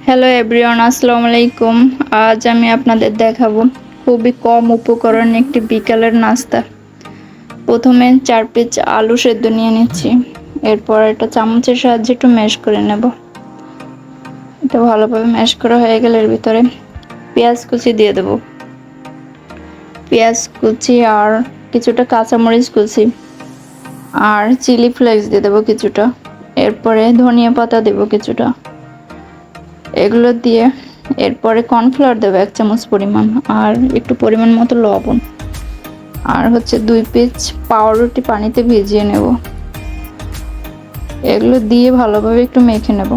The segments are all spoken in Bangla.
হ্যালো এভরিওয়ান, আসসালামু আলাইকুম। আজ আমি আপনাদের দেখাবো খুবই কম উপকরণে একটি বিকালের নাস্তা। প্রথমে 4 পিস আলু সেদ্ধ নিয়ে নিচ্ছি। এরপর এটা চামচের সাহায্যে একটু ম্যাশ করে নেব। এটা ভালোভাবে ম্যাশ করা হয়ে গেলে এর ভিতরে পেঁয়াজ কুচি দিয়ে দেব। পেঁয়াজ কুচি আর কিছুটা কাঁচামরিচ কুচি আর চিলি ফ্লেক্স দিয়ে দেবো কিছুটা। এরপরে ধনিয়া পাতা দেব কিছুটা। এগুলো দিয়ে এরপরে কর্নফ্লাওয়ার দেবো 1 চামচ পরিমাণ, আর একটু পরিমাণ মতো লবণ, আর হচ্ছে 2 পিস পাউরুটি পানিতে ভিজিয়ে নেব। এগুলো দিয়ে ভালোভাবে একটু মেখে নেব।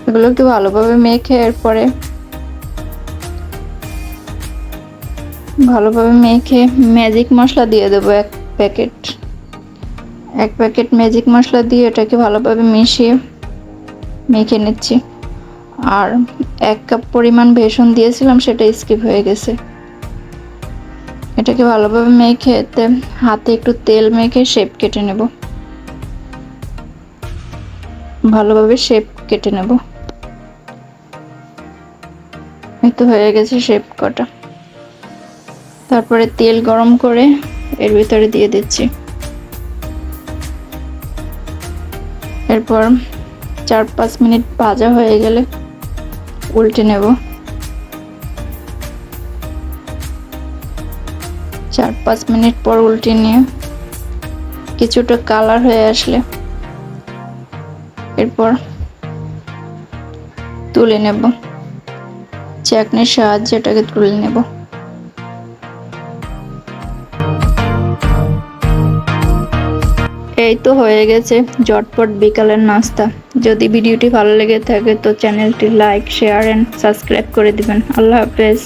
এগুলো একটু ভালোভাবে মেখে এরপরে ম্যাজিক মশলা দিয়ে দেবো 1 প্যাকেট ম্যাজিক মশলা দিয়ে এটাকে ভালোভাবে মিশিয়ে মেখে নিচ্ছি। আর 1 কাপ পরিমাণ বেসন দিয়েছিলাম, সেটা স্কিপ হয়ে গেছে। এটাকে ভালোভাবে মেখে হাতে একটু তেল মেখে শেপ কেটে নেব। ভালোভাবে শেপ কেটে নেব। এই তো হয়ে গেছে শেপ কাটা। তারপরে তেল গরম করে এর ভিতরে দিয়ে দিচ্ছি। এরপর 4-5 মিনিট ভাজা হয়ে গেলে উল্টে নেব। 4-5 মিনিট পর উল্টে নিয়ে কিছুটা কালার হয়ে আসলে এরপর তুলে নেব। চাকনির সাহায্যে এটাকে তুলে নেব। এই তো হয়ে গেছে ঝটপট বিকালের নাস্তা। যদি ভিডিওটি ভালো লেগে থাকে তো চ্যানেলটি লাইক, শেয়ার এন্ড সাবস্ক্রাইব করে দিবেন। আল্লাহ হাফেজ।